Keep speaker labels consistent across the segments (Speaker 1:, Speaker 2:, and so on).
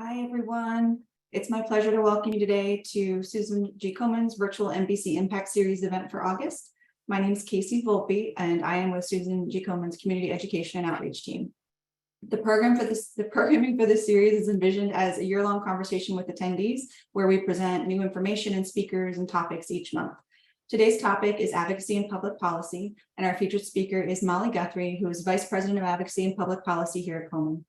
Speaker 1: Hi, everyone. It's my pleasure to welcome you today to Susan G. Komen's virtual NBC Impact Series event for August. My name is Casey Volpe, and I am with Susan G. Komen's Community Education and Outreach team. The programming for this series is envisioned as a year-long conversation with attendees, where we present new information and speakers and topics each month. Today's topic is advocacy and public policy, and our featured speaker is Molly Guthrie, who is Vice President of Advocacy and Public Policy here at Komen.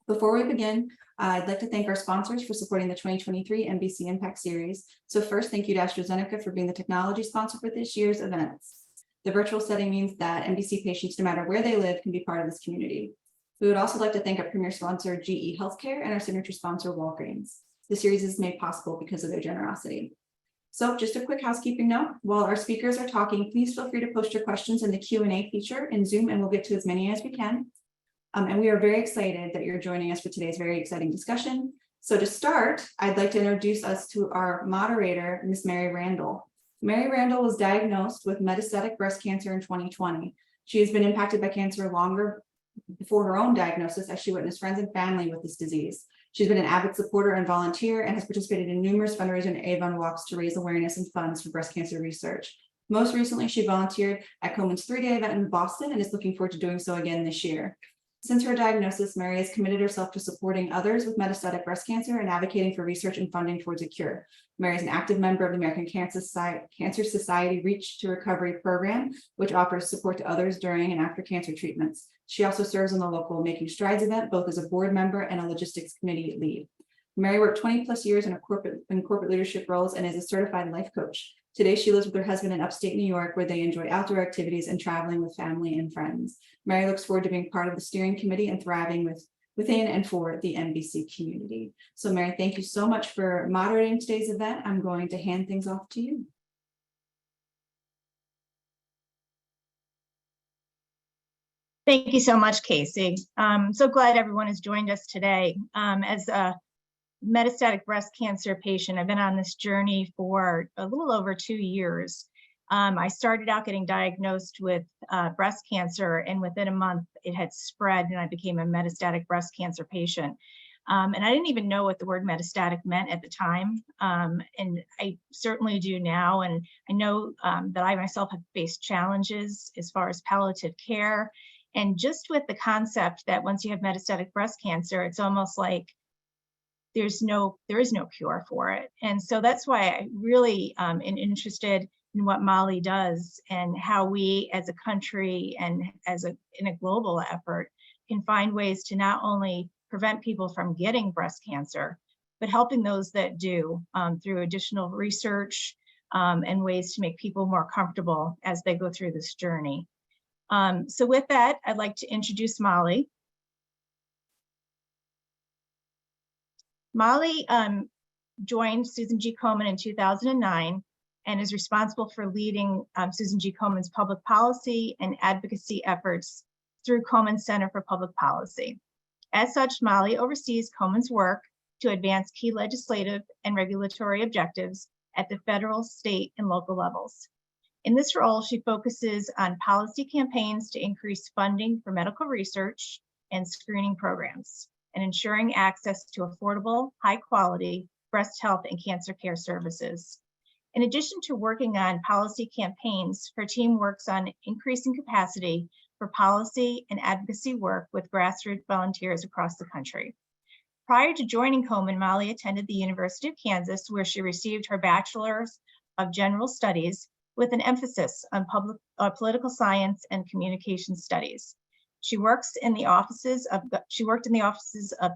Speaker 1: Before we begin, I'd like to thank our sponsors for supporting the 2023 NBC Impact Series. So first, thank you to AstraZeneca for being the technology sponsor for this year's events. The virtual setting means that NBC patients, no matter where they live, can be part of this community. We would also like to thank our premier sponsor, GE Healthcare, and our signature sponsor, Walgreens. The series is made possible because of their generosity. So just a quick housekeeping note, while our speakers are talking, please feel free to post your questions in the Q&A feature in Zoom, and we'll get to as many as we can. And we are very excited that you're joining us for today's very exciting discussion. So to start, I'd like to introduce us to our moderator, Ms. Mary Randall. Mary Randall was diagnosed with metastatic breast cancer in 2020. She has been impacted by cancer longer before her own diagnosis, as she witnessed friends and family with this disease. She's been an avid supporter and volunteer and has participated in numerous fundraising and Avon walks to raise awareness and funds for breast cancer research. Most recently, she volunteered at Komen's 3-day event in Boston and is looking forward to doing so again this year. Since her diagnosis, Mary has committed herself to supporting others with metastatic breast cancer and advocating for research and funding towards a cure. Mary is an active member of the American Cancer Society Reach to Recovery program, which offers support to others during and after cancer treatments. She also serves on the local Making Strides event, both as a board member and a logistics committee lead. Mary worked 20 plus years in corporate leadership roles and is a certified life coach. Today, she lives with her husband in upstate New York, where they enjoy outdoor activities and traveling with family and friends. Mary looks forward to being part of the steering committee and thriving within and for the NBC community. So Mary, thank you so much for moderating today's event. I'm going to hand things off to you.
Speaker 2: Thank you so much, Casey. I'm so glad everyone has joined us today. As a metastatic breast cancer patient, I've been on this journey for a little over 2 years. I started out getting diagnosed with breast cancer, and within a month it had spread and I became a metastatic breast cancer patient. And I didn't even know what the word metastatic meant at the time. And I certainly do now. And I know that I myself have faced challenges as far as palliative care. And just with the concept that once you have metastatic breast cancer, it's almost like there is no cure for it. And so that's why I really am interested in what Molly does and how we as a country and in a global effort can find ways to not only prevent people from getting breast cancer, but helping those that do through additional research and ways to make people more comfortable as they go through this journey. So with that, I'd like to introduce Molly. Molly joined Susan G. Komen in 2009 and is responsible for leading Susan G. Komen's public policy and advocacy efforts through Komen Center for Public Policy. As such, Molly oversees Komen's work to advance key legislative and regulatory objectives at the federal, state, and local levels. In this role, she focuses on policy campaigns to increase funding for medical research and screening programs, and ensuring access to affordable, high-quality breast health and cancer care services. In addition to working on policy campaigns, her team works on increasing capacity for policy and advocacy work with grassroots volunteers across the country. Prior to joining Komen, Molly attended the University of Kansas, where she received her Bachelor's of General Studies with an emphasis on political science and communication studies. She worked in the offices of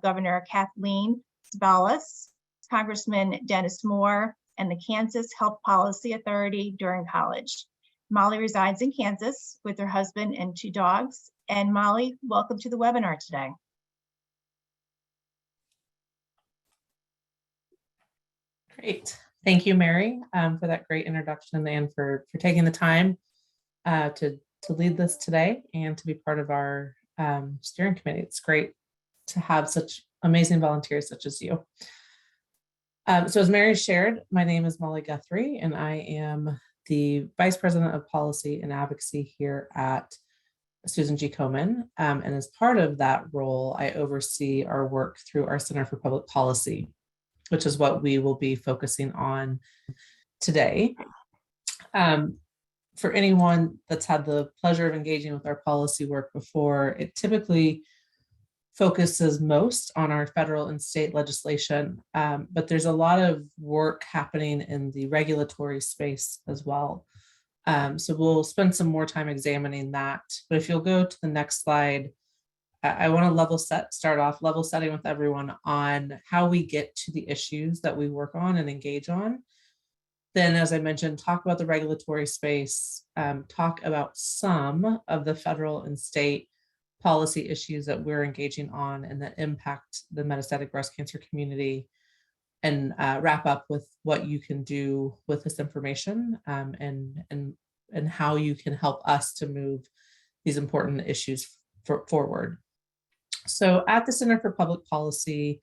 Speaker 2: Governor Kathleen Zbalas, Congressman Dennis Moore, and the Kansas Health Policy Authority during college. Molly resides in Kansas with her husband and 2 dogs. And Molly, welcome to the webinar today.
Speaker 3: Great. Thank you, Mary, for that great introduction and for taking the time to lead this today and to be part of our steering committee. It's great to have such amazing volunteers such as you. So as Mary shared, my name is Molly Guthrie, and I am the Vice President of Policy and Advocacy here at Susan G. Komen. And as part of that role, I oversee our work through our Center for Public Policy, which is what we will be focusing on today. For anyone that's had the pleasure of engaging with our policy work before, it typically focuses most on our federal and state legislation, but there's a lot of work happening in the regulatory space as well. So we'll spend some more time examining that. But if you'll go to the next slide, I want to start off level setting with everyone on how we get to the issues that we work on and engage on. Then, as I mentioned, talk about the regulatory space, talk about some of the federal and state policy issues that we're engaging on and that impact the metastatic breast cancer community, and wrap up with what you can do with this information, and how you can help us to move these important issues forward. So at the Center for Public Policy,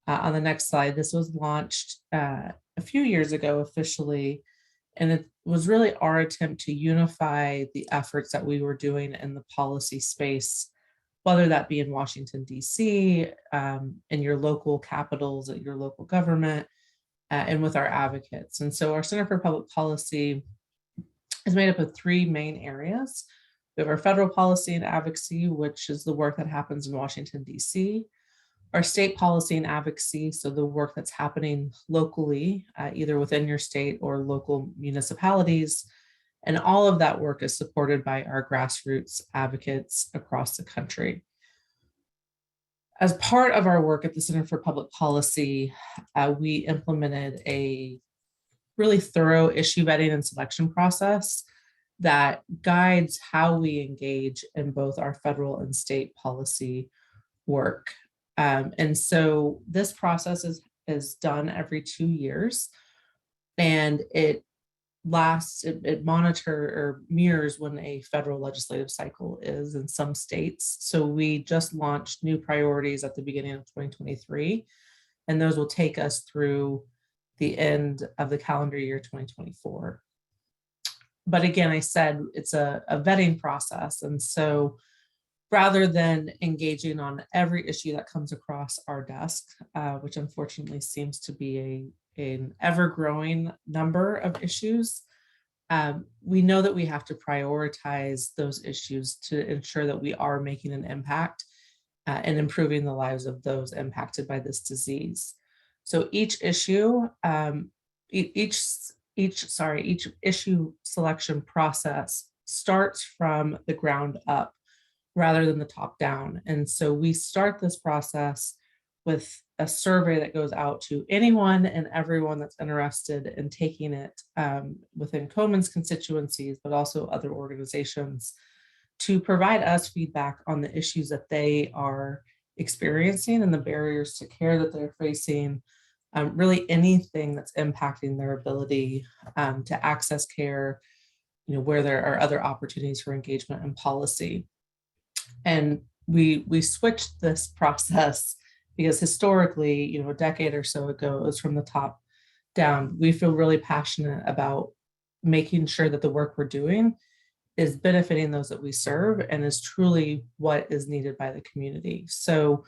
Speaker 3: on the next slide, this was launched a few years ago officially, and it was really our attempt to unify the efforts that we were doing in the policy space, whether that be in Washington, D.C., in your local capitals, at your local government, and with our advocates. And so our Center for Public Policy is made up of three main areas. We have our federal policy and advocacy, which is the work that happens in Washington, D.C., our state policy and advocacy, so the work that's happening locally, either within your state or local municipalities. And all of that work is supported by our grassroots advocates across the country. As part of our work at the Center for Public Policy, we implemented a really thorough issue vetting and selection process that guides how we engage in both our federal and state policy work. And so this process is done every 2 years, and it monitor or mirrors when a federal legislative cycle is in some states. So we just launched new priorities at the beginning of 2023, and those will take us through the end of the calendar year 2024. But again, I said it's a vetting process. And so rather than engaging on every issue that comes across our desk, which unfortunately seems to be an ever-growing number of issues, we know that we have to prioritize those issues to ensure that we are making an impact and improving the lives of those impacted by this disease. So each issue, each issue selection process starts from the ground up rather than the top down. And so we start this process with a survey that goes out to anyone and everyone that's interested in taking it within Komen's constituencies, but also other organizations, to provide us feedback on the issues that they are experiencing and the barriers to care that they're facing, really anything that's impacting their ability to access care, where there are other opportunities for engagement and policy. And we switched this process because historically, a decade or so ago, it was from the top down. We feel really passionate about making sure that the work we're doing is benefiting those that we serve and is truly what is needed by the community. So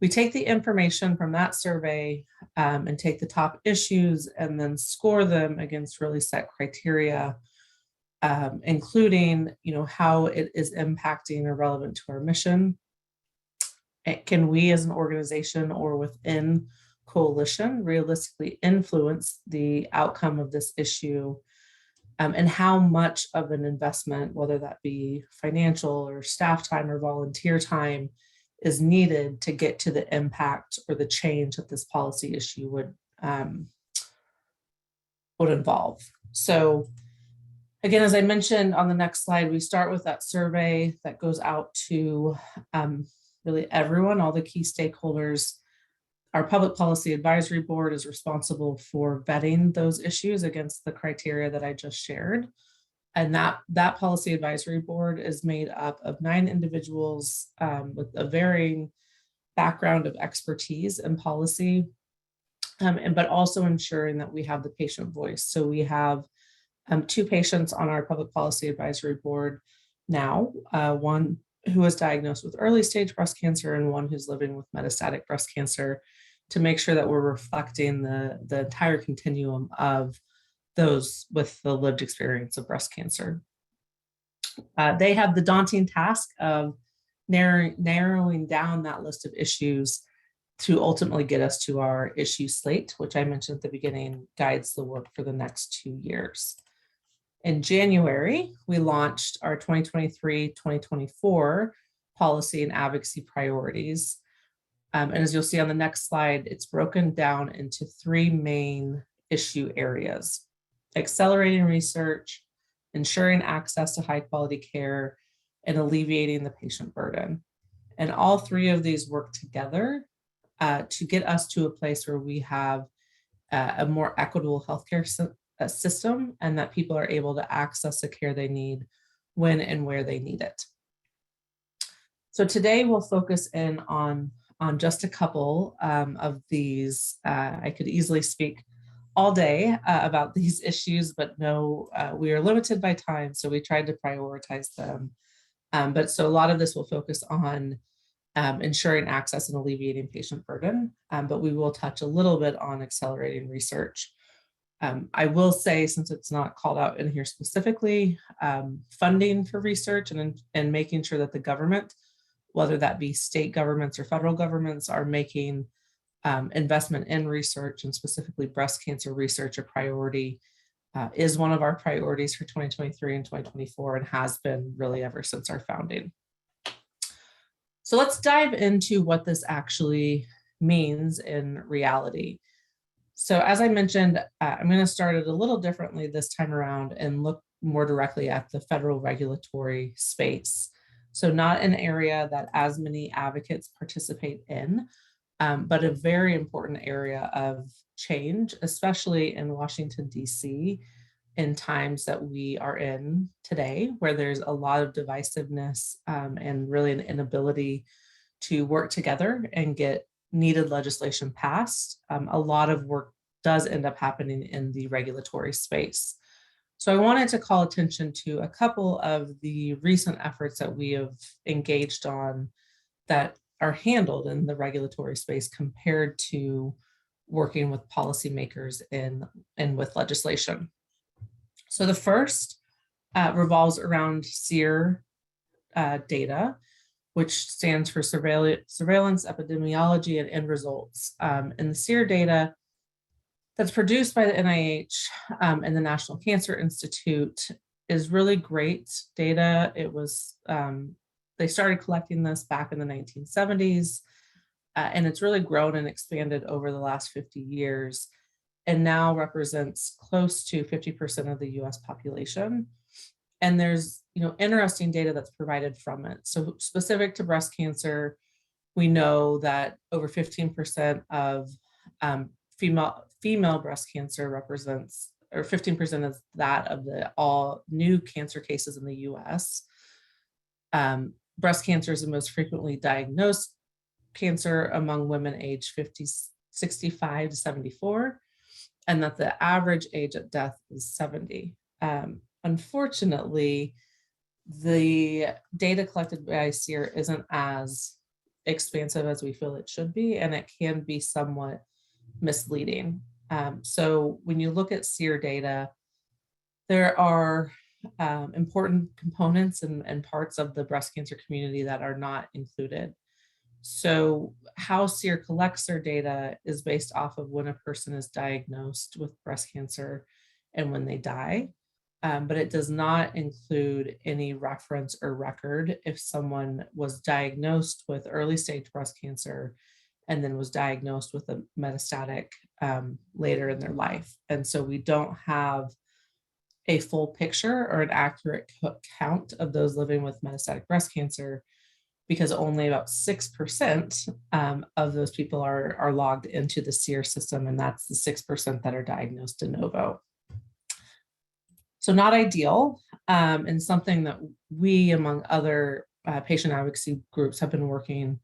Speaker 3: we take the information from that survey and take the top issues and then score them against really set criteria, including, how it is impacting or relevant to our mission. Can we as an organization or within coalition realistically influence the outcome of this issue, and how much of an investment, whether that be financial or staff time or volunteer time, is needed to get to the impact or the change that this policy issue would involve. So again, as I mentioned on the next slide, we start with that survey that goes out to really everyone, all the key stakeholders. Our Public Policy Advisory Board is responsible for vetting those issues against the criteria that I just shared. And that Policy Advisory Board is made up of 9 individuals with a varying background of expertise in policy, but also ensuring that we have the patient voice. So we have 2 patients on our Public Policy Advisory Board, now, one who was diagnosed with early stage breast cancer and one who's living with metastatic breast cancer, to make sure that we're reflecting the entire continuum of those with the lived experience of breast cancer. They have the daunting task of narrowing down that list of issues to ultimately get us to our issue slate, which I mentioned at the beginning guides the work for the next 2 years. In January, we launched our 2023-2024 policy and advocacy priorities. And as you'll see on the next slide, it's broken down into 3 main issue areas: accelerating research, ensuring access to high quality care, and alleviating the patient burden. And all 3 of these work together to get us to a place where we have a more equitable healthcare system, and that people are able to access the care they need when and where they need it. So today we'll focus in on just a couple of these. I could easily speak all day about these issues, but no, we are limited by time, so we tried to prioritize them. But so a lot of this will focus on ensuring access and alleviating patient burden, but we will touch a little bit on accelerating research. I will say, since it's not called out in here specifically, funding for research and making sure that the government, whether that be state governments or federal governments, are making investment in research, and specifically breast cancer research, a priority, is one of our priorities for 2023 and 2024, and has been really ever since our founding. So let's dive into what this actually means in reality. So as I mentioned, I'm going to start it a little differently this time around and look more directly at the federal regulatory space. So not an area that as many advocates participate in, but a very important area of change, especially in Washington, D.C., in times that we are in today, where there's a lot of divisiveness and really an inability to work together and get needed legislation passed. A lot of work does end up happening in the regulatory space. So I wanted to call attention to a couple of the recent efforts that we have engaged on that are handled in the regulatory space compared to working with policymakers and with legislation. So the first revolves around SEER data, which stands for surveillance, epidemiology, and end results. And the SEER data that's produced by the NIH and the National Cancer Institute is really great data. It was, they started collecting this back in the 1970s, and it's really grown and expanded over the last 50 years, and now represents close to 50% of the US population. And there's, interesting data that's provided from it. So specific to breast cancer, we know that over 15% of female breast cancer represents, or 15% of that of the all new cancer cases in the US. Breast cancer is the most frequently diagnosed cancer among women aged 65 to 74, and that the average age at death is 70. Unfortunately, the data collected by SEER isn't as expansive as we feel it should be, and it can be somewhat misleading. So when you look at SEER data, there are important components and parts of the breast cancer community that are not included. So how SEER collects their data is based off of when a person is diagnosed with breast cancer and when they die. But it does not include any reference or record if someone was diagnosed with early stage breast cancer and then was diagnosed with a metastatic later in their life. And so we don't have a full picture or an accurate count of those living with metastatic breast cancer, because only about 6% of those people are logged into the SEER system, and that's the 6% that are diagnosed de novo. So not ideal, and something that we, among other patient advocacy groups, have been working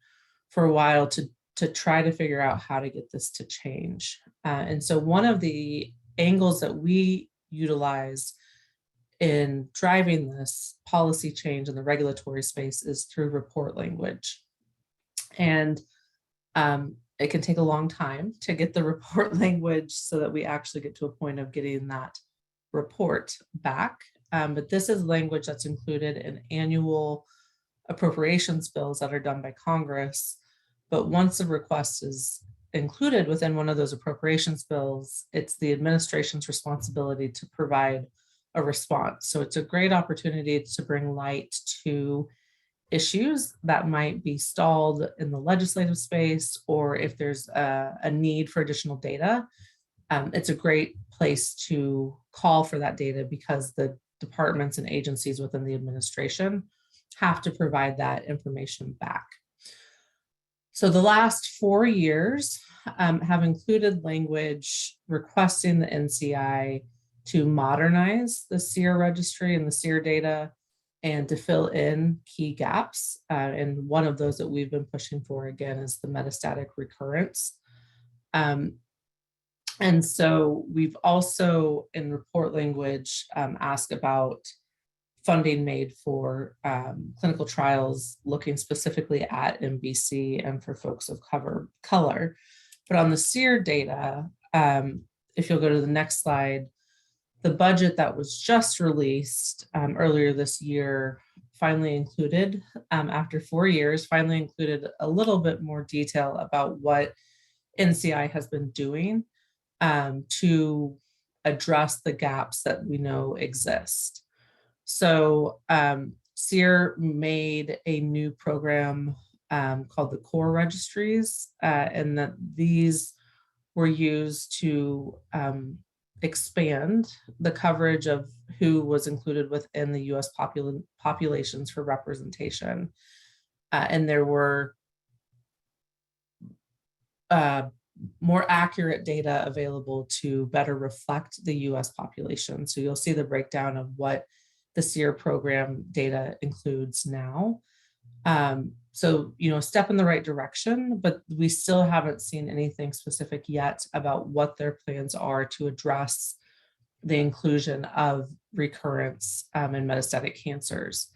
Speaker 3: for a while to try to figure out how to get this to change. And so one of the angles that we utilize in driving this policy change in the regulatory space is through report language. And it can take a long time to get the report language so that we actually get to a point of getting that report back. But this is language that's included in annual appropriations bills that are done by Congress. But once a request is included within one of those appropriations bills, it's the administration's responsibility to provide a response. So it's a great opportunity to bring light to issues that might be stalled in the legislative space, or if there's a need for additional data. It's a great place to call for that data because the departments and agencies within the administration have to provide that information back. So the last 4 years have included language requesting the NCI to modernize the SEER registry and the SEER data and to fill in key gaps. And one of those that we've been pushing for, again, is the metastatic recurrence. And so we've also, in report language, asked about funding made for clinical trials, looking specifically at MBC and for folks of color. But on the SEER data, if you'll go to the next slide, the budget that was just released earlier this year finally included, after 4 years, finally included a little bit more detail about what NCI has been doing to address the gaps that we know exist. So SEER made a new program called the core registries, and that these were used to expand the coverage of who was included within the US populations for representation. And there were more accurate data available to better reflect the US population. So you'll see the breakdown of what the SEER program data includes now. So, a step in the right direction, but we still haven't seen anything specific yet about what their plans are to address the inclusion of recurrence and metastatic cancers.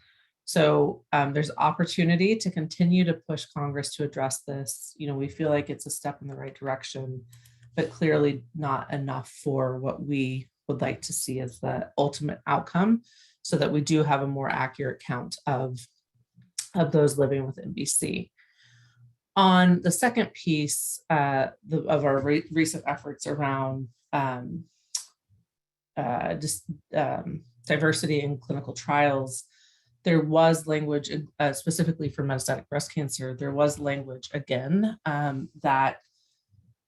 Speaker 3: So there's opportunity to continue to push Congress to address this. We feel like it's a step in the right direction, but clearly not enough for what we would like to see as the ultimate outcome, so that we do have a more accurate count of those living with MBC. On the second piece of our recent efforts around diversity in clinical trials, there was language specifically for metastatic breast cancer. There was language again that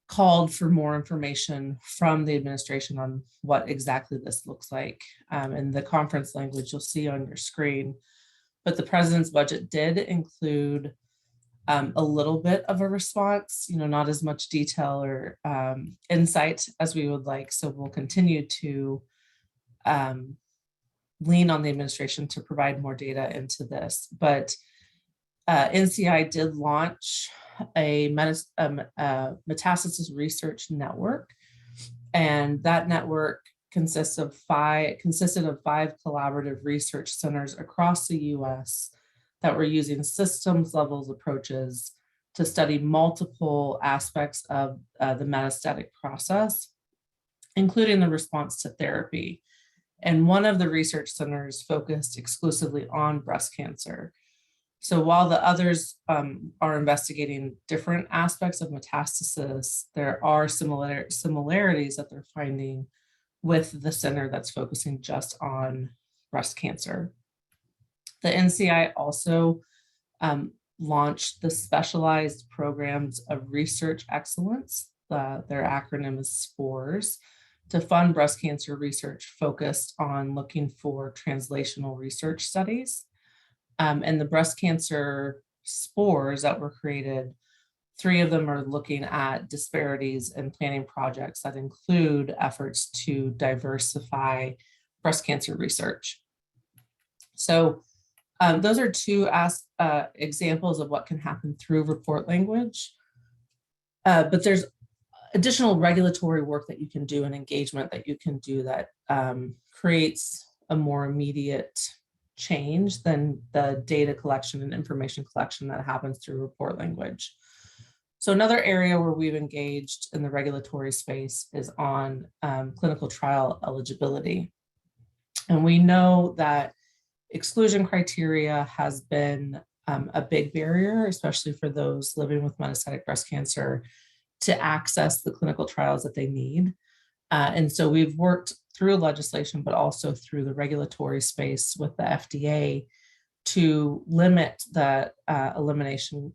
Speaker 3: called for more information from the administration on what exactly this looks like. And the conference language you'll see on your screen. But the president's budget did include a little bit of a response, not as much detail or insight as we would like. So we'll continue to lean on the administration to provide more data into this. But NCI did launch a metastasis research network, and that network consisted of 5 collaborative research centers across the US that were using systems levels approaches to study multiple aspects of the metastatic process, including the response to therapy. And one of the research centers focused exclusively on breast cancer. So while the others are investigating different aspects of metastasis, there are similarities that they're finding with the center that's focusing just on breast cancer. The NCI also launched the Specialized Programs of Research Excellence, their acronym is SPORES, to fund breast cancer research focused on looking for translational research studies. And the breast cancer SPORES that were created, 3 of them are looking at disparities in planning projects that include efforts to diversify breast cancer research. So those are 2 examples of what can happen through report language. But there's additional regulatory work that you can do and engagement that you can do that creates a more immediate change than the data collection and information collection that happens through report language. So another area where we've engaged in the regulatory space is on clinical trial eligibility. And we know that exclusion criteria has been a big barrier, especially for those living with metastatic breast cancer, to access the clinical trials that they need. And so we've worked through legislation, but also through the regulatory space with the FDA to limit the elimination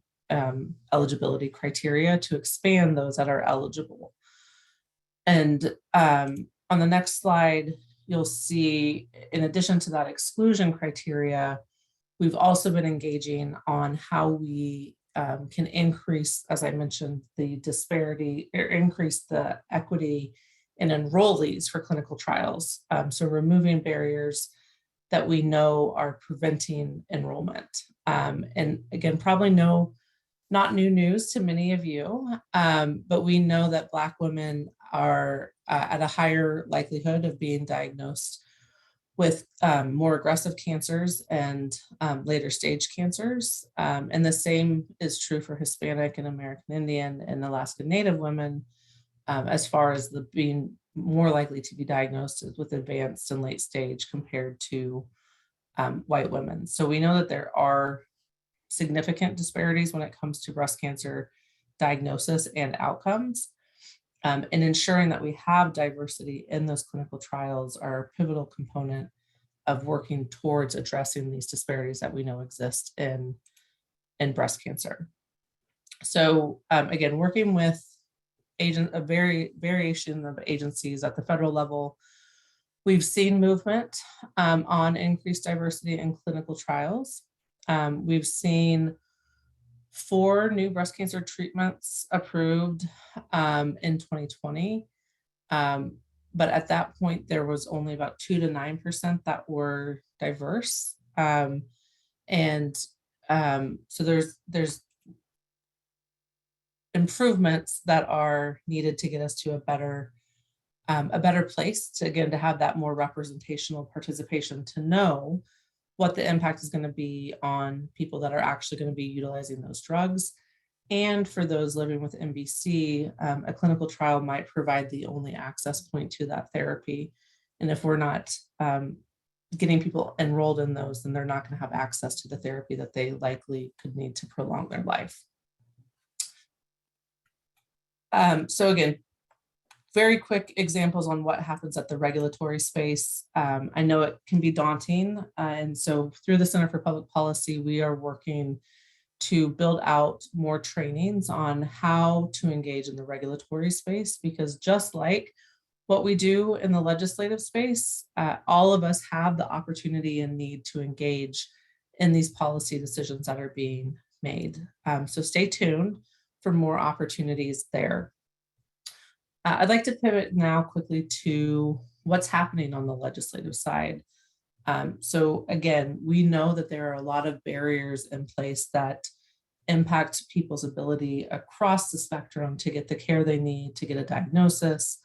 Speaker 3: eligibility criteria to expand those that are eligible. And on the next slide, you'll see, in addition to that exclusion criteria, we've also been engaging on how we can increase, as I mentioned, the disparity or increase the equity in enrollees for clinical trials. So removing barriers that we know are preventing enrollment. And again, probably not new news to many of you, but we know that Black women are at a higher likelihood of being diagnosed with more aggressive cancers and later stage cancers. And the same is true for Hispanic and American Indian and Alaska Native women, as far as the being more likely to be diagnosed with advanced and late stage compared to white women. So we know that there are significant disparities when it comes to breast cancer diagnosis and outcomes. And ensuring that we have diversity in those clinical trials are a pivotal component of working towards addressing these disparities that we know exist in breast cancer. So again, working with a variation of agencies at the federal level, we've seen movement on increased diversity in clinical trials. We've seen 4 new breast cancer treatments approved in 2020. But at that point, there was only about 2 to 9% that were diverse. So there's improvements that are needed to get us to a better place to, again, to have that more representational participation, to know what the impact is going to be on people that are actually going to be utilizing those drugs. And for those living with MBC, a clinical trial might provide the only access point to that therapy. And if we're not getting people enrolled in those, then they're not going to have access to the therapy that they likely could need to prolong their life. So again, very quick examples on what happens at the regulatory space. I know it can be daunting. And so through the Center for Public Policy, we are working to build out more trainings on how to engage in the regulatory space, because just like what we do in the legislative space, all of us have the opportunity and need to engage in these policy decisions that are being made. So stay tuned for more opportunities there. I'd like to pivot now quickly to what's happening on the legislative side. So again, we know that there are a lot of barriers in place that impact people's ability across the spectrum to get the care they need, to get a diagnosis,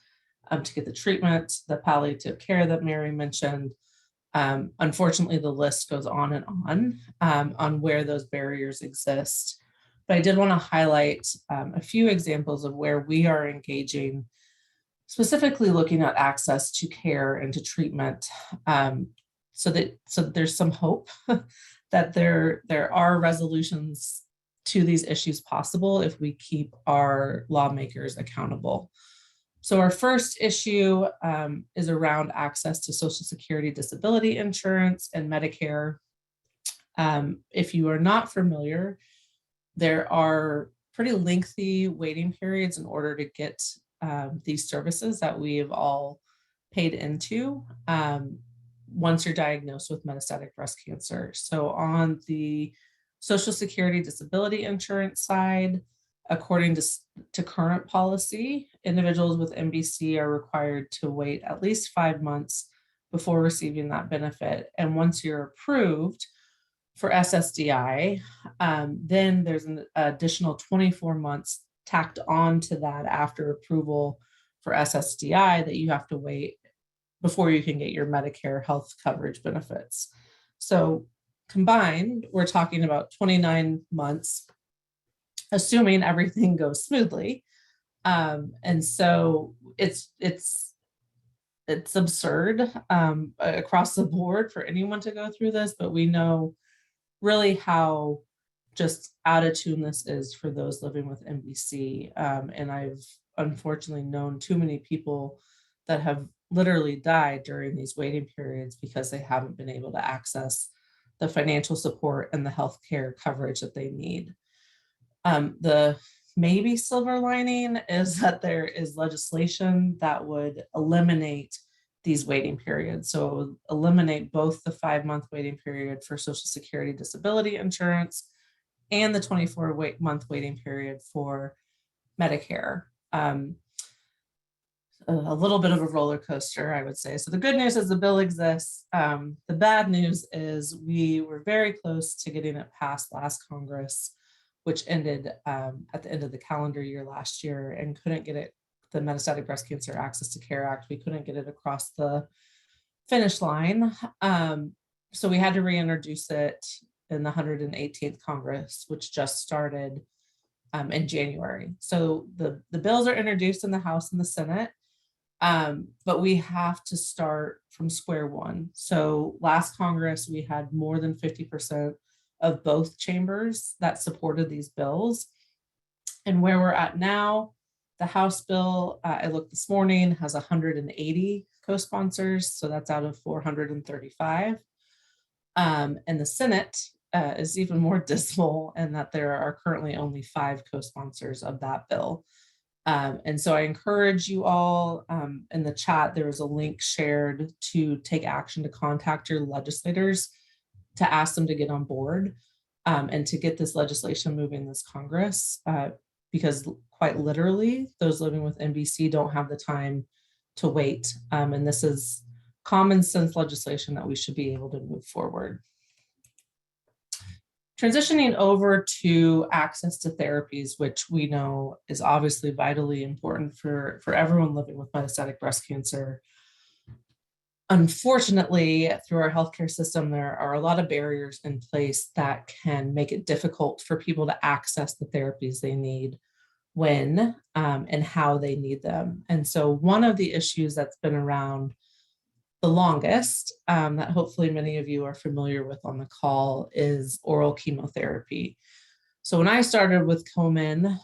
Speaker 3: to get the treatment, the palliative care that Mary mentioned. Unfortunately, the list goes on and on where those barriers exist. But I did want to highlight a few examples of where we are engaging, specifically looking at access to care and to treatment, so that there's some hope that there are resolutions to these issues possible if we keep our lawmakers accountable. So our first issue is around access to Social Security disability insurance and Medicare. If you are not familiar, there are pretty lengthy waiting periods in order to get these services that we have all paid into once you're diagnosed with metastatic breast cancer. So on the Social Security disability insurance side, according to current policy, individuals with MBC are required to wait at least 5 months before receiving that benefit. And once you're approved for SSDI, then there's an additional 24 months tacked on to that after approval for SSDI that you have to wait before you can get your Medicare health coverage benefits. So combined, we're talking about 29 months, assuming everything goes smoothly. And so it's absurd across the board for anyone to go through this, but we know really how just out of tune this is for those living with MBC. And I've unfortunately known too many people that have literally died during these waiting periods because they haven't been able to access the financial support and the healthcare coverage that they need. The maybe silver lining is that there is legislation that would eliminate these waiting periods. So it would eliminate both the 5-month waiting period for Social Security disability insurance and the 24-month waiting period for Medicare. A little bit of a roller coaster, I would say. So the good news is the bill exists. The bad news is we were very close to getting it passed last Congress, which ended at the end of the calendar year last year, and couldn't get it, the Metastatic Breast Cancer Access to Care Act, we couldn't get it across the finish line. So we had to reintroduce it in the 118th Congress, which just started in January. So the bills are introduced in the House and the Senate, but we have to start from square one. So last Congress, we had more than 50% of both chambers that supported these bills. And where we're at now, the House bill, I looked this morning, has 180 co-sponsors. So that's out of 435. And the Senate is even more dismal in that there are currently only 5 co-sponsors of that bill. And so I encourage you all in the chat, there was a link shared to take action to contact your legislators to ask them to get on board and to get this legislation moving this Congress, because quite literally those living with MBC don't have the time to wait. And this is common sense legislation that we should be able to move forward. Transitioning over to access to therapies, which we know is obviously vitally important for everyone living with metastatic breast cancer. Unfortunately, through our healthcare system, there are a lot of barriers in place that can make it difficult for people to access the therapies they need when and how they need them. And so one of the issues that's been around the longest, that hopefully many of you are familiar with on the call, is oral chemotherapy. So when I started with Komen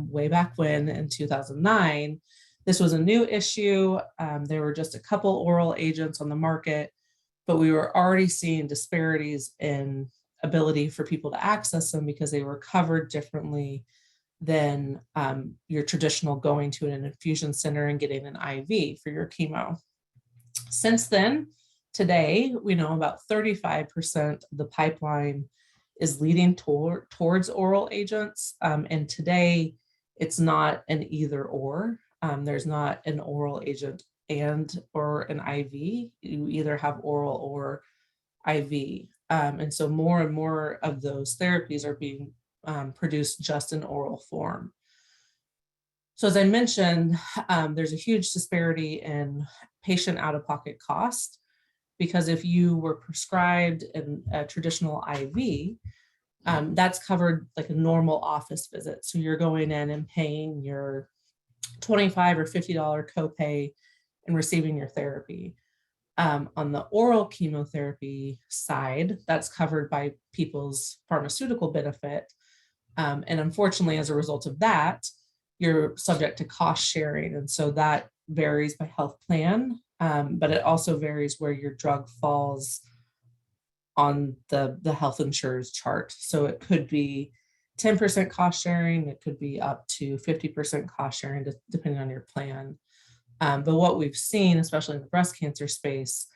Speaker 3: way back when in 2009, this was a new issue. There were just a couple oral agents on the market, but we were already seeing disparities in ability for people to access them because they were covered differently than your traditional going to an infusion center and getting an IV for your chemo. Since then, today, we know about 35% of the pipeline is leading towards oral agents. And today, it's not an either or. There's not an oral agent or an IV. You either have oral or IV. And so more and more of those therapies are being produced just in oral form. So as I mentioned, there's a huge disparity in patient out-of-pocket cost, because if you were prescribed a traditional IV, that's covered like a normal office visit. So you're going in and paying your $25 or $50 copay and receiving your therapy. On the oral chemotherapy side, that's covered by people's pharmaceutical benefit. And unfortunately, as a result of that, you're subject to cost sharing. And so that varies by health plan, but it also varies where your drug falls on the health insurer's chart. So it could be 10% cost sharing, it could be up to 50% cost sharing, depending on your plan. But what we've seen, especially in the breast cancer space,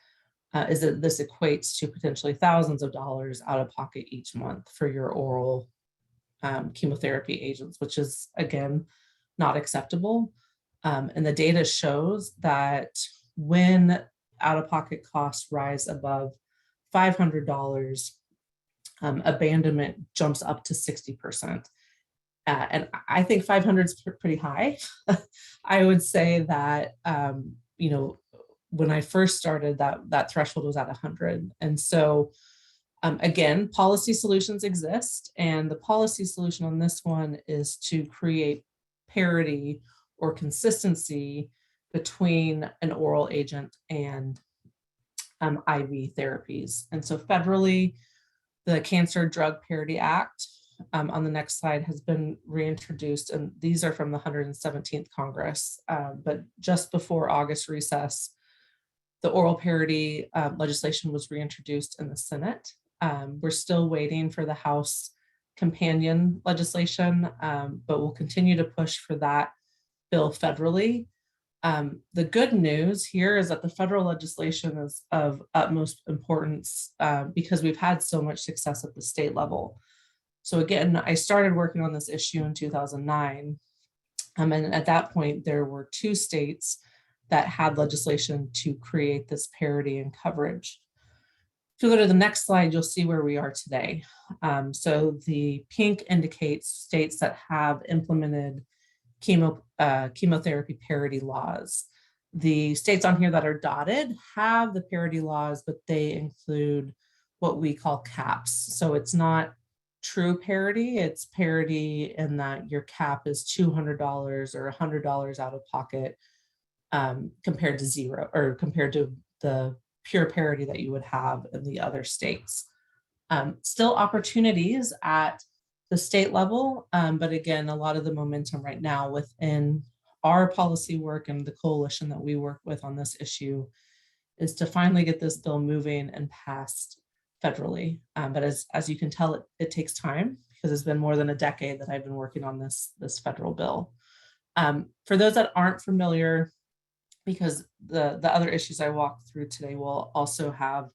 Speaker 3: is that this equates to potentially thousands of dollars out of pocket each month for your oral chemotherapy agents, which is, again, not acceptable. And the data shows that when out-of-pocket costs rise above $500, abandonment jumps up to 60%. And I think 500 is pretty high. I would say that, when I first started, that threshold was at 100. And so again, policy solutions exist, and the policy solution on this one is to create parity or consistency between an oral agent and IV therapies. And so federally, the Cancer Drug Parity Act on the next slide has been reintroduced, and these are from the 117th Congress, but just before August recess, the oral parity legislation was reintroduced in the Senate. We're still waiting for the House companion legislation, but we'll continue to push for that bill federally. The good news here is that the federal legislation is of utmost importance because we've had so much success at the state level. So again, I started working on this issue in 2009. And at that point, there were 2 states that had legislation to create this parity and coverage. If you go to the next slide, you'll see where we are today. So the pink indicates states that have implemented chemotherapy parity laws. The states on here that are dotted have the parity laws, but they include what we call caps. So it's not true parity, it's parity in that your cap is $200 or $100 out of pocket compared to zero, or compared to the pure parity that you would have in the other states. Still opportunities at the state level, but again, a lot of the momentum right now within our policy work and the coalition that we work with on this issue is to finally get this bill moving and passed federally. But as you can tell, it takes time because it's been more than a decade that I've been working on this federal bill. For those that aren't familiar, because the other issues I walk through today will also have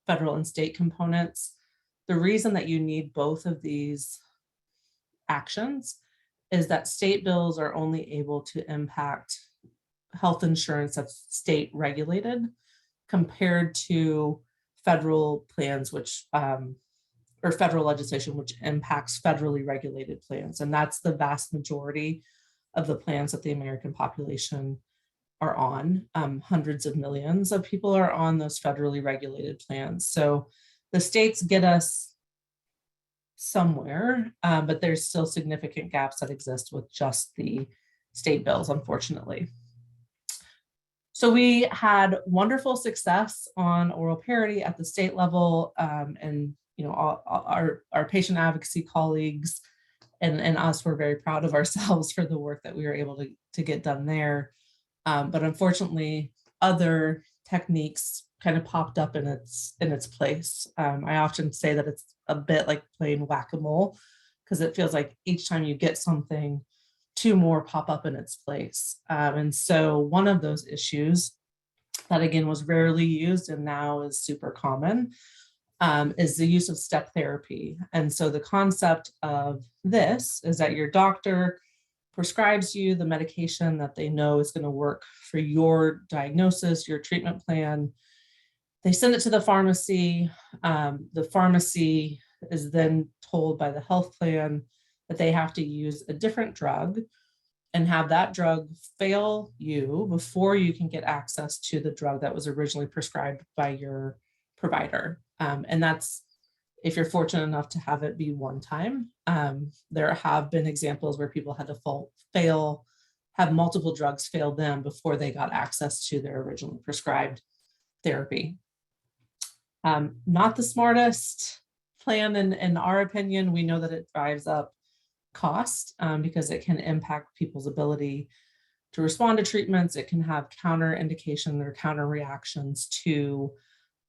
Speaker 3: federal and state components. The reason that you need both of these actions is that state bills are only able to impact health insurance that's state regulated compared to federal plans, which or federal legislation, which impacts federally regulated plans. And that's the vast majority of the plans that the American population are on. Hundreds of millions of people are on those federally regulated plans. So the states get us somewhere, but there's still significant gaps that exist with just the state bills, unfortunately. So we had wonderful success on oral parity at the state level, and our patient advocacy colleagues and us were very proud of ourselves for the work that we were able to get done there. But unfortunately, other techniques kind of popped up in its place. I often say that it's a bit like playing whack-a-mole because it feels like each time you get something, 2 more pop up in its place. And so one of those issues that again was rarely used and now is super common is the use of step therapy. And so the concept of this is that your doctor prescribes you the medication that they know is going to work for your diagnosis, your treatment plan. They send it to the pharmacy. The pharmacy is then told by the health plan that they have to use a different drug and have that drug fail you before you can get access to the drug that was originally prescribed by your provider. And that's if you're fortunate enough to have it be one time. There have been examples where people had to have multiple drugs fail them before they got access to their originally prescribed therapy. Not the smartest plan in our opinion. We know that it drives up cost because it can impact people's ability to respond to treatments. It can have counter indication or counter reactions to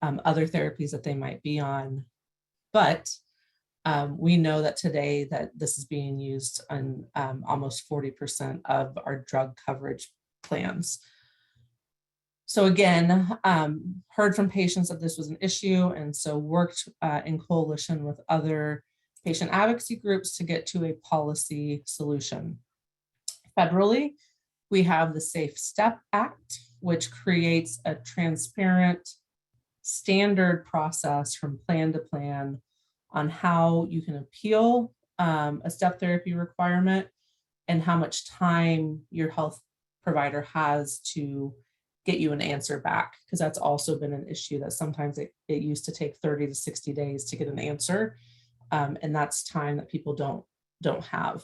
Speaker 3: other therapies that they might be on. But we know that today that this is being used on almost 40% of our drug coverage plans. So again, heard from patients that this was an issue, and so worked in coalition with other patient advocacy groups to get to a policy solution. Federally, we have the Safe Step Act, which creates a transparent, standard process from plan to plan on how you can appeal a step therapy requirement and how much time your health provider has to get you an answer back, because that's also been an issue that sometimes it used to take 30 to 60 days to get an answer. And that's time that people don't have.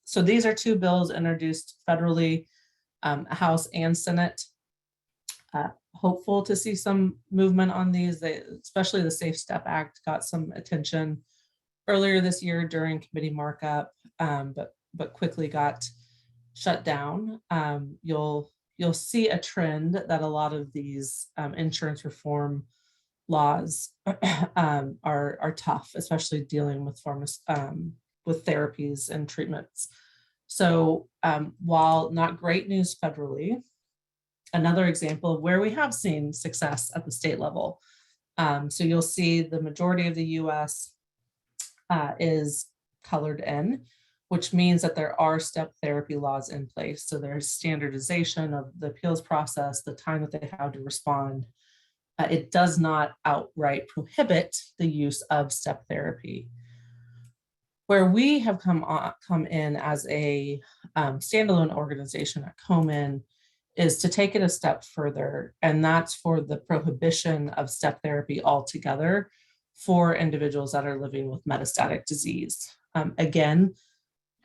Speaker 3: So these are two bills introduced federally, House and Senate. Hopeful to see some movement on these, especially the Safe Step Act got some attention earlier this year during committee markup, but quickly got shut down. You'll see a trend that a lot of these insurance reform laws are tough, especially dealing with with therapies and treatments. So while not great news federally, another example of where we have seen success at the state level. So you'll see the majority of the US is colored in, which means that there are step therapy laws in place. So there's standardization of the appeals process, the time that they have to respond. It does not outright prohibit the use of step therapy. Where we have come in as a standalone organization at Komen is to take it a step further, and that's for the prohibition of step therapy altogether for individuals that are living with metastatic disease. Again,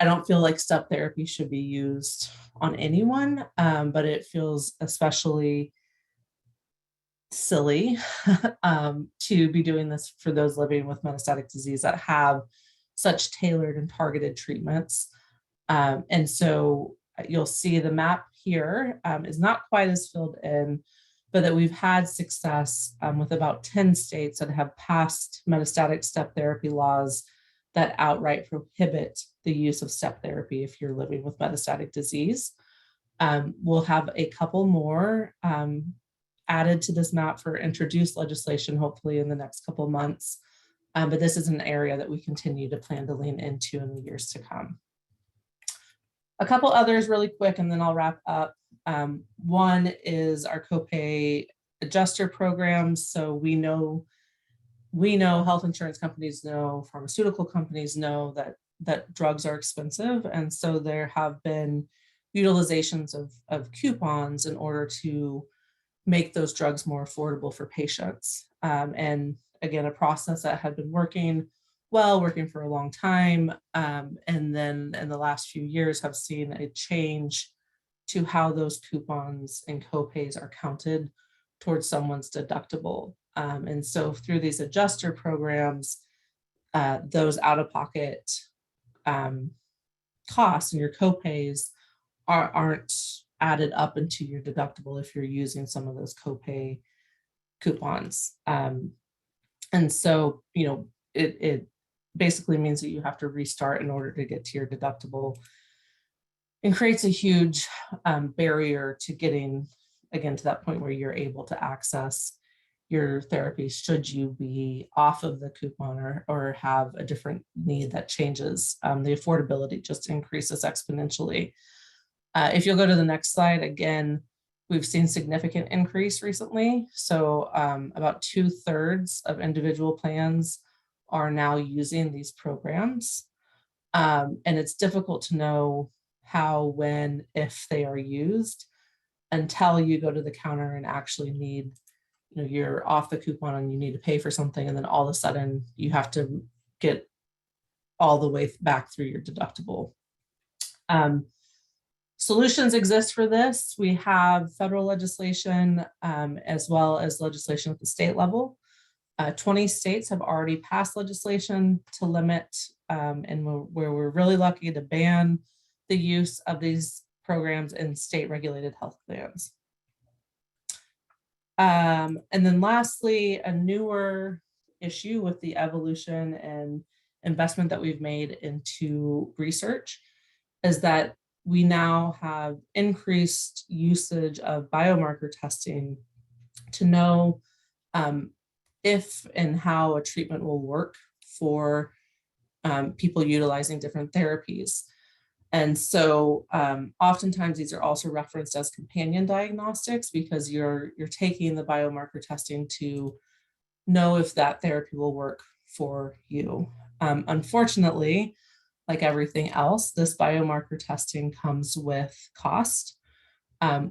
Speaker 3: I don't feel like step therapy should be used on anyone, but it feels especially silly to be doing this for those living with metastatic disease that have such tailored and targeted treatments. And so you'll see the map here is not quite as filled in, but that we've had success with about 10 states that have passed metastatic step therapy laws that outright prohibit the use of step therapy if you're living with metastatic disease. We'll have a couple more added to this map for introduced legislation, hopefully in the next couple months. But this is an area that we continue to plan to lean into in the years to come. A couple others really quick, and then I'll wrap up. One is our copay adjuster programs. So we know health insurance companies know, pharmaceutical companies know that drugs are expensive. And so there have been utilizations of coupons in order to make those drugs more affordable for patients. And again, a process that had been working for a long time. And then in the last few years have seen a change to how those coupons and copays are counted towards someone's deductible. And so through these adjuster programs, those out-of-pocket costs and your copays aren't added up into your deductible if you're using some of those copay coupons. And so, it basically means that you have to restart in order to get to your deductible, and creates a huge barrier to getting, again, to that point where you're able to access your therapy should you be off of the coupon or have a different need that changes. The affordability just increases exponentially. If you'll go to the next slide, again, we've seen significant increase recently. So about 2/3 of individual plans are now using these programs. And it's difficult to know how, when, if they are used until you go to the counter and actually need, you're off the coupon and you need to pay for something. And then all of a sudden you have to get all the way back through your deductible. Solutions exist for this. We have federal legislation as well as legislation at the state level. 20 states have already passed legislation to limit, and where we're really lucky to ban the use of these programs in state regulated health plans. And then lastly, a newer issue with the evolution and investment that we've made into research is that we now have increased usage of biomarker testing to know if and how a treatment will work for people utilizing different therapies. And so oftentimes these are also referenced as companion diagnostics because you're taking the biomarker testing to know if that therapy will work for you. Unfortunately, like everything else, this biomarker testing comes with cost.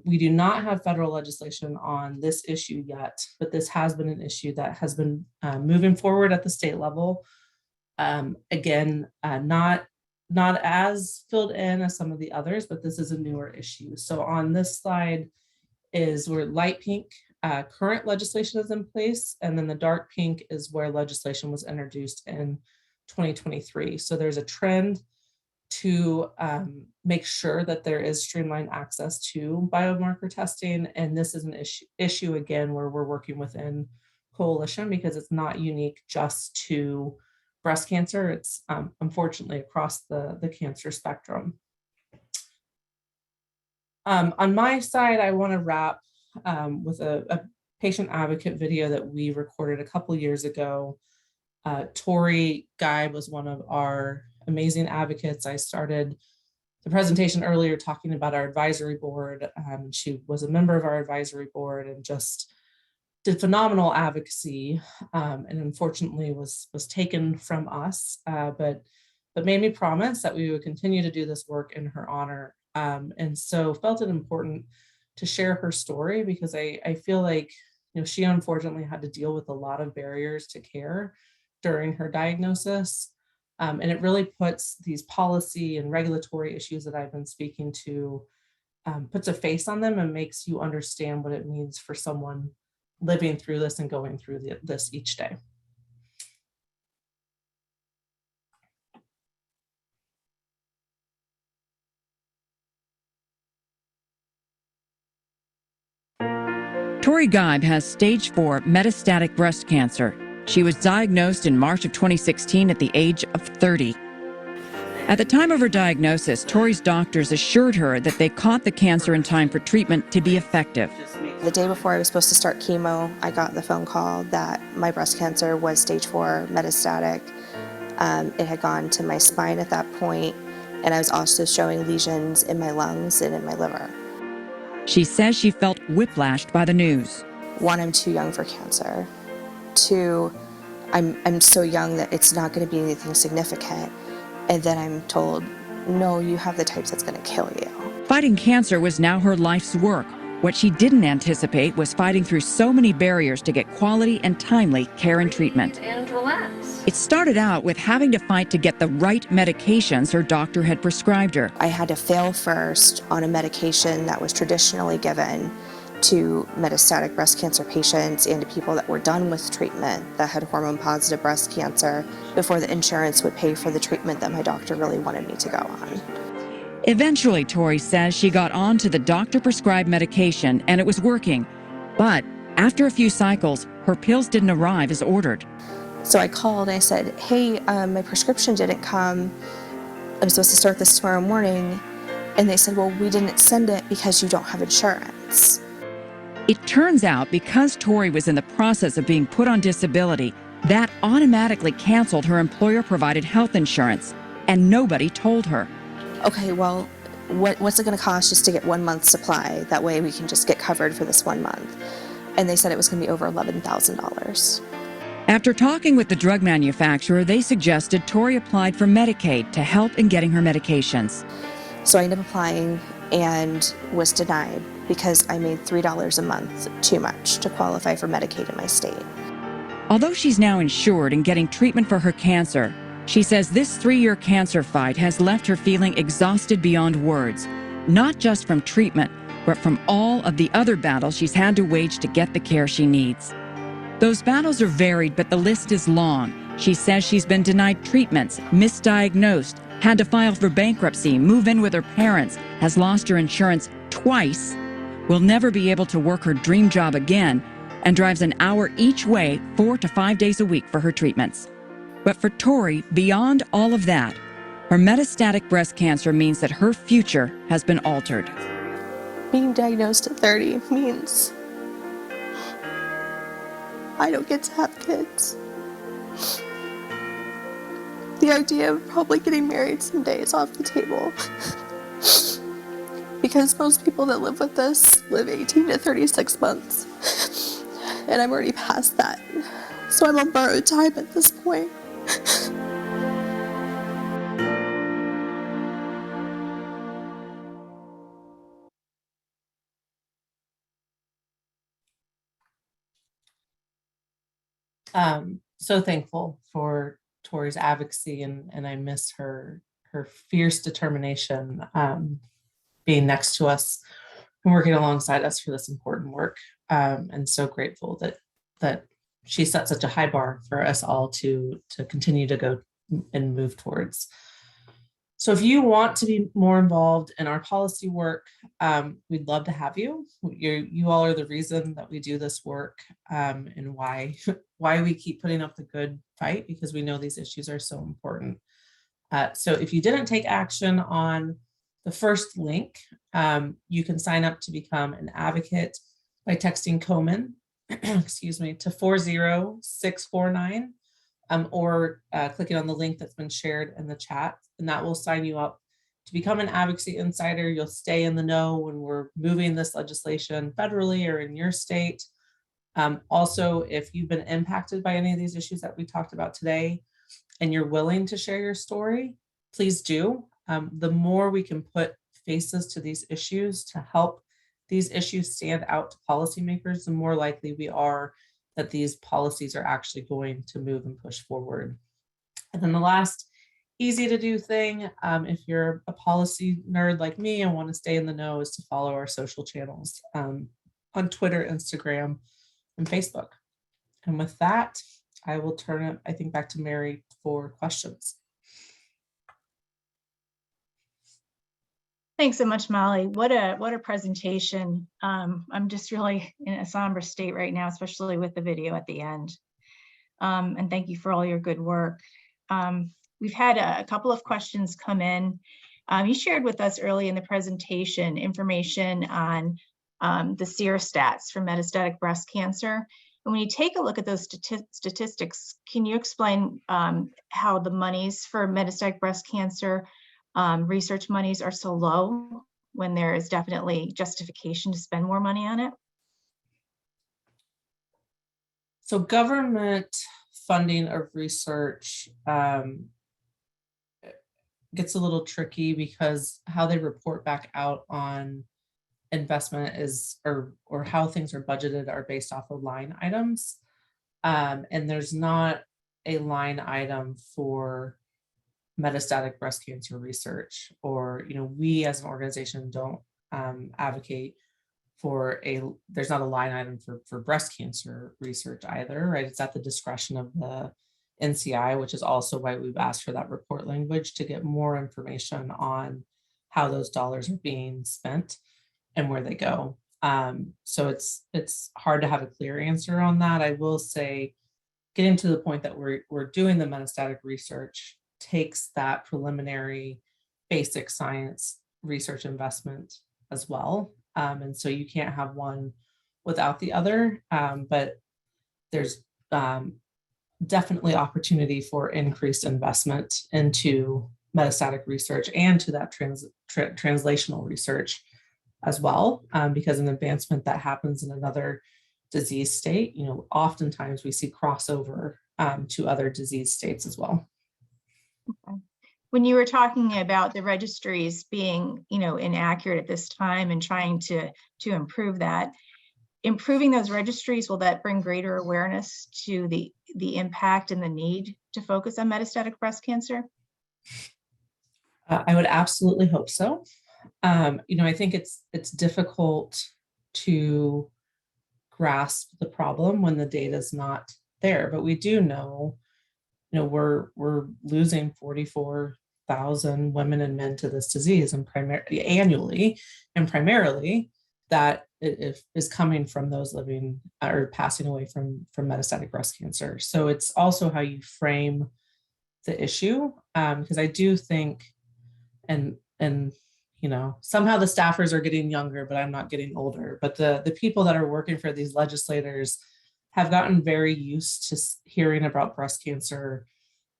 Speaker 3: We do not have federal legislation on this issue yet, but this has been an issue that has been moving forward at the state level. Again, not as filled in as some of the others, but this is a newer issue. So on this slide is where light pink current legislation is in place, and then the dark pink is where legislation was introduced in 2023. So there's a trend to make sure that there is streamlined access to biomarker testing. And this is an issue again, where we're working within Coalition because it's not unique just to breast cancer. It's unfortunately across the cancer spectrum. On my side, I want to wrap with a patient advocate video that we recorded a couple years ago. Tori Guy was one of our amazing advocates. I started the presentation earlier talking about our advisory board. She was a member of our advisory board and just did phenomenal advocacy, and unfortunately was taken from us, but made me promise that we would continue to do this work in her honor. And so felt it important to share her story because I feel like, you know, she unfortunately had to deal with a lot of barriers to care during her diagnosis. And it really puts these policy and regulatory issues that I've been speaking to, puts a face on them and makes you understand what it means for someone living through this and going through this each day.
Speaker 4: Tori Geib has stage 4 metastatic breast cancer. She was diagnosed in March of 2016 at the age of 30. At the time of her diagnosis, Tori's doctors assured her that they caught the cancer in time for treatment to be effective.
Speaker 5: The day before I was supposed to start chemo, I got the phone call that my breast cancer was stage 4 metastatic. It had gone to my spine at that point, and I was also showing lesions in my lungs and in my liver.
Speaker 4: She says she felt whiplashed by the news.
Speaker 5: 1, I'm too young for cancer. 2, I'm so young that it's not going to be anything significant. And then I'm told, no, you have the types that's going to kill you.
Speaker 4: Fighting cancer was now her life's work. What she didn't anticipate was fighting through so many barriers to get quality and timely care and treatment.
Speaker 6: And relax.
Speaker 4: It started out with having to fight to get the right medications her doctor had prescribed her.
Speaker 5: I had to fail first on a medication that was traditionally given to metastatic breast cancer patients and to people that were done with treatment that had hormone-positive breast cancer before the insurance would pay for the treatment that my doctor really wanted me to go on.
Speaker 4: Eventually, Tori says she got on to the doctor-prescribed medication and it was working. But after a few cycles, her pills didn't arrive as ordered.
Speaker 5: So I called and I said, hey, my prescription didn't come. I'm supposed to start this tomorrow morning. And they said, well, we didn't send it because you don't have insurance.
Speaker 4: It turns out because Tori was in the process of being put on disability, that automatically canceled her employer-provided health insurance, and nobody told her.
Speaker 5: Okay, well, what's it going to cost just to get 1 month's supply? That way we can just get covered for this 1 month. And they said it was going to be over $11,000.
Speaker 4: After talking with the drug manufacturer, they suggested Tori applied for Medicaid to help in getting her medications.
Speaker 5: So I ended up applying and was denied because I made $3 a month too much to qualify for Medicaid in my state.
Speaker 4: Although she's now insured and getting treatment for her cancer, she says this 3-year cancer fight has left her feeling exhausted beyond words, not just from treatment, but from all of the other battles she's had to wage to get the care she needs. Those battles are varied, but the list is long. She says she's been denied treatments, misdiagnosed, had to file for bankruptcy, move in with her parents, has lost her insurance twice, will never be able to work her dream job again, and drives an hour each way 4 to 5 days a week for her treatments. But for Tori, beyond all of that, her metastatic breast cancer means that her future has been altered.
Speaker 5: Being diagnosed at 30 means I don't get to have kids. The idea of probably getting married someday is off the table. Because most people that live with this live 18 to 36 months. And I'm already past that. So I'm on borrowed time at this point.
Speaker 3: So thankful for Tori's advocacy, and I miss her fierce determination, being next to us and working alongside us for this important work. And so grateful that she set such a high bar for us all to continue to go and move towards. So if you want to be more involved in our policy work, we'd love to have you. You all are the reason that we do this work, and why we keep putting up the good fight, because we know these issues are so important. So if you didn't take action on the first link, you can sign up to become an advocate by texting Komen, excuse me, to 40649, or clicking on the link that's been shared in the chat, and that will sign you up to become an advocacy insider. You'll stay in the know when we're moving this legislation federally or in your state. Also, if you've been impacted by any of these issues that we talked about today, and you're willing to share your story, please do. The more we can put faces to these issues to help these issues stand out to policymakers, the more likely we are that these policies are actually going to move and push forward. And then the last easy to do thing, if you're a policy nerd like me and want to stay in the know, is to follow our social channels on Twitter, Instagram, and Facebook. And with that, I will turn it, I think, back to Mary for questions.
Speaker 2: Thanks so much, Molly. What a presentation. I'm just really in a somber state right now, especially with the video at the end. And thank you for all your good work. We've had a couple of questions come in. You shared with us early in the presentation information on the SEER stats for metastatic breast cancer. And when you take a look at those statistics, can you explain how the monies for metastatic breast cancer research monies are so low when there is definitely justification to spend more money on it?
Speaker 3: So government funding of research gets a little tricky because how they report back out on investment is, or how things are budgeted are based off of line items. And there's not a line item for metastatic breast cancer research, or, we as an organization don't advocate for there's not a line item for breast cancer research either, right? It's at the discretion of the NCI, which is also why we've asked for that report language to get more information on how those dollars are being spent and where they go. So it's hard to have a clear answer on that. I will say, getting to the point that we're doing the metastatic research takes that preliminary basic science research investment as well. And so you can't have one without the other, but there's definitely opportunity for increased investment into metastatic research and to that translational research as well, because an advancement that happens in another disease state, oftentimes we see crossover to other disease states as well.
Speaker 2: Okay. When you were talking about the registries being, inaccurate at this time and trying to improve that, improving those registries, will that bring greater awareness to the impact and the need to focus on metastatic breast cancer?
Speaker 3: I would absolutely hope so. I think it's difficult to grasp the problem when the data is not there, but we do know, we're losing 44,000 women and men to this disease, and annually, and primarily that it is coming from those living or passing away from metastatic breast cancer. So it's also how you frame the issue, because I do think, and somehow the staffers are getting younger, but I'm not getting older. But the people that are working for these legislators have gotten very used to hearing about breast cancer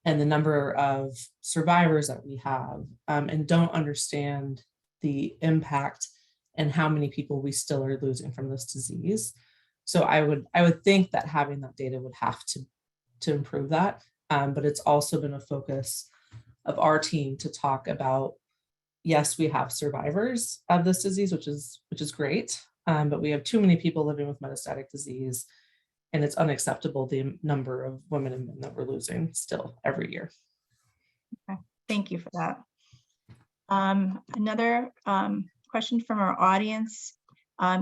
Speaker 3: and the number of survivors that we have, and don't understand the impact and how many people we still are losing from this disease. So I would think that having that data would have to improve that. But it's also been a focus of our team to talk about, yes, we have survivors of this disease, which is great, but we have too many people living with metastatic disease. And it's unacceptable the number of women and men that we're losing still every year.
Speaker 2: Thank you for that. Another question from our audience.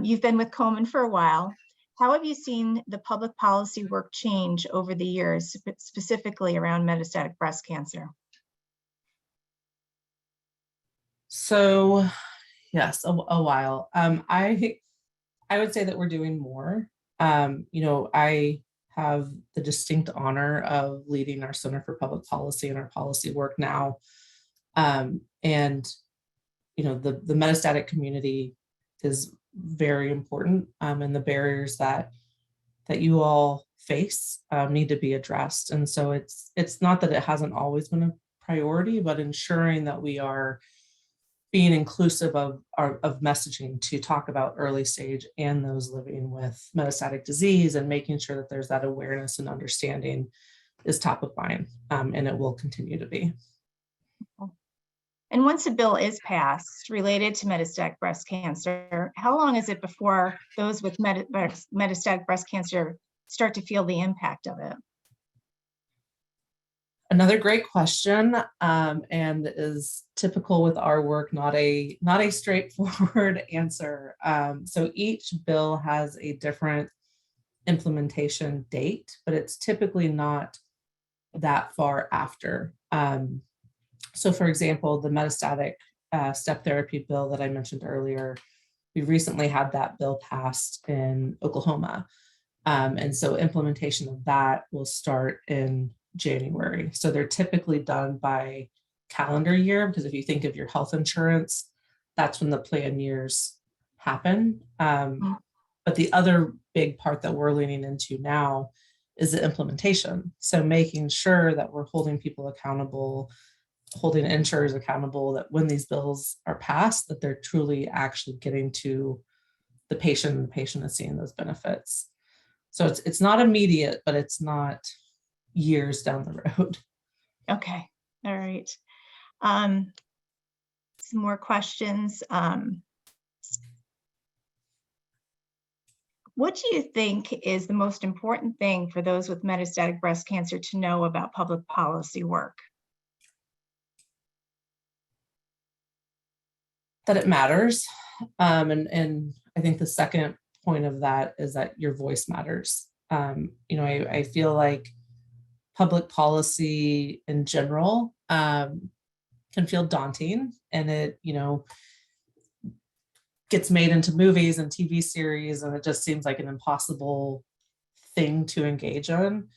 Speaker 2: You've been with Komen for a while. How have you seen the public policy work change over the years, specifically around metastatic breast cancer?
Speaker 3: So yes, a while. I would say that we're doing more. I have the distinct honor of leading our Center for Public Policy and our policy work now. And the metastatic community is very important, and the barriers that you all face need to be addressed. And so it's not that it hasn't always been a priority, but ensuring that we are being inclusive of messaging to talk about early stage and those living with metastatic disease, and making sure that there's that awareness and understanding is top of mind, and it will continue to be.
Speaker 2: And once a bill is passed related to metastatic breast cancer, how long is it before those with metastatic breast cancer start to feel the impact of it?
Speaker 3: Another great question, and is typical with our work, not a straightforward answer. So each bill has a different implementation date, but it's typically not that far after. So for example, the metastatic step therapy bill that I mentioned earlier, we recently had that bill passed in Oklahoma. And so implementation of that will start in January. So they're typically done by calendar year, because if you think of your health insurance, that's when the plan years happen. But the other big part that we're leaning into now is the implementation. So making sure that we're holding people accountable, holding insurers accountable, that when these bills are passed, that they're truly actually getting to the patient, and the patient is seeing those benefits. So it's not immediate, but it's not years down the road.
Speaker 2: Okay, all right. Some more questions. What do you think is the most important thing for those with metastatic breast cancer to know about public policy work?
Speaker 3: That it matters. And I think the second point of that is that your voice matters. I feel like public policy in general can feel daunting, and it, gets made into movies and TV series, and it just seems like an impossible thing to engage in.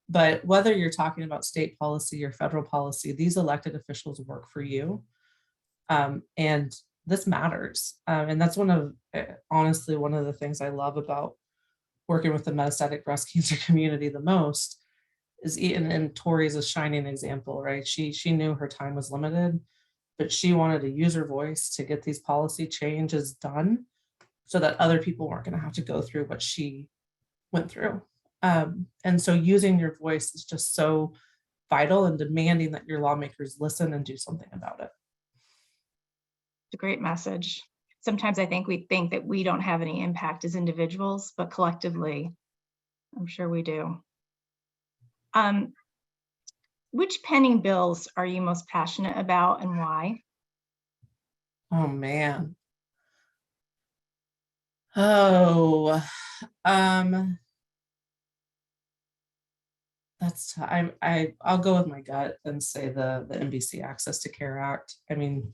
Speaker 3: But whether you're talking about state policy or federal policy, these elected officials work for you. And this matters. And that's honestly, one of the things I love about working with the metastatic breast cancer community the most is, and Tori's a shining example, right? She knew her time was limited, but she wanted to use her voice to get these policy changes done so that other people weren't going to have to go through what she went through. And so using your voice is just so vital, and demanding that your lawmakers listen and do something about it.
Speaker 2: It's a great message. Sometimes I think we think that we don't have any impact as individuals, but collectively, I'm sure we do. Which pending bills are you most passionate about, and why?
Speaker 3: Oh man. I'll go with my gut and say the NBC Access to Care Act. I mean,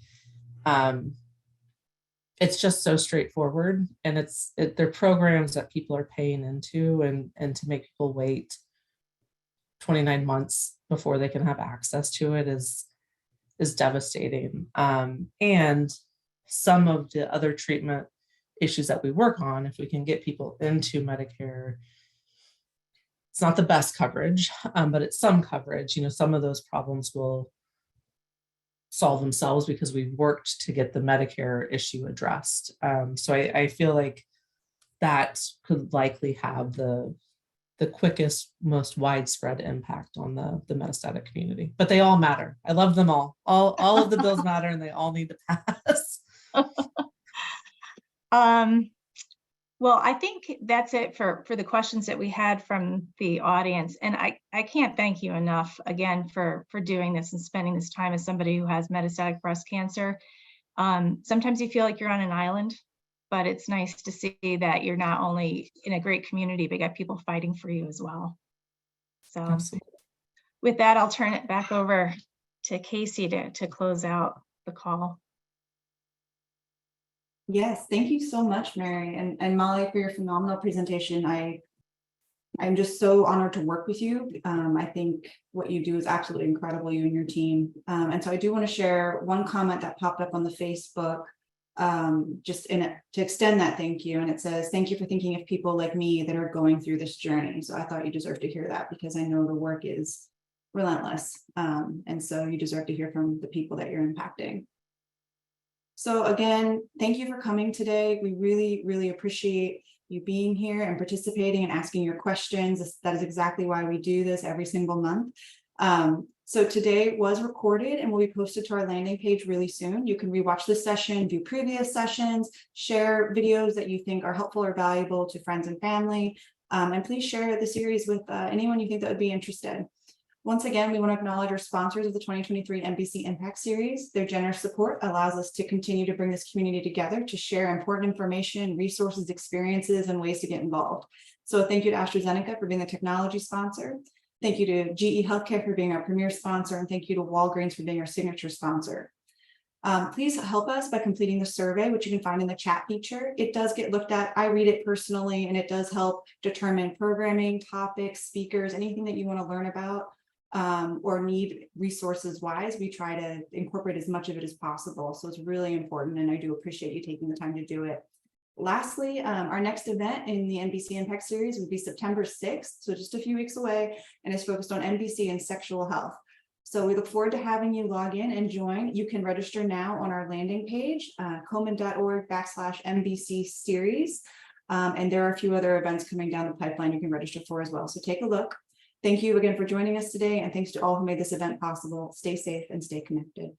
Speaker 3: it's just so straightforward, and they're programs that people are paying into, and to make people wait 29 months before they can have access to it is devastating. And some of the other treatment issues that we work on, if we can get people into Medicare, it's not the best coverage, but it's some coverage. Some of those problems will solve themselves because we've worked to get the Medicare issue addressed. So I feel like that could likely have the quickest, most widespread impact on the metastatic community. But they all matter. I love them all. All of the bills matter, and they all need to pass.
Speaker 2: Well, I think that's it for the questions that we had from the audience. And I can't thank you enough again for doing this and spending this time as somebody who has metastatic breast cancer. Sometimes you feel like you're on an island, but it's nice to see that you're not only in a great community, but you got people fighting for you as well. So
Speaker 3: Absolutely.
Speaker 2: with that, I'll turn it back over to Casey to close out the call.
Speaker 1: Yes, thank you so much, Mary and Molly, for your phenomenal presentation. I'm just so honored to work with you. I think what you do is absolutely incredible, you and your team. And so I do want to share one comment that popped up on the Facebook, just in it to extend that thank you. And it says, "Thank you for thinking of people like me that are going through this journey." So I thought you deserve to hear that, because I know the work is relentless. And so you deserve to hear from the people that you're impacting. So again, thank you for coming today. We really, really appreciate you being here and participating and asking your questions. That is exactly why we do this every single month. So today was recorded and will be posted to our landing page really soon. You can rewatch this session, view previous sessions, share videos that you think are helpful or valuable to friends and family. And please share the series with anyone you think that would be interested. Once again, we want to acknowledge our sponsors of the 2023 NBC Impact Series. Their generous support allows us to continue to bring this community together to share important information, resources, experiences, and ways to get involved. So thank you to AstraZeneca for being the technology sponsor. Thank you to GE Healthcare for being our premier sponsor, and thank you to Walgreens for being our signature sponsor. Please help us by completing the survey, which you can find in the chat feature. It does get looked at. I read it personally, and it does help determine programming, topics, speakers, anything that you want to learn about. Or need resources wise, we try to incorporate as much of it as possible. So it's really important, and I do appreciate you taking the time to do it. Lastly, our next event in the NBC Impact Series would be September 6th, so just a few weeks away, and it's focused on NBC and sexual health. So we look forward to having you log in and join. You can register now on our landing page, Komen.org/NBC series. And there are a few other events coming down the pipeline you can register for as well. So take a look. Thank you again for joining us today, and thanks to all who made this event possible. Stay safe and stay connected.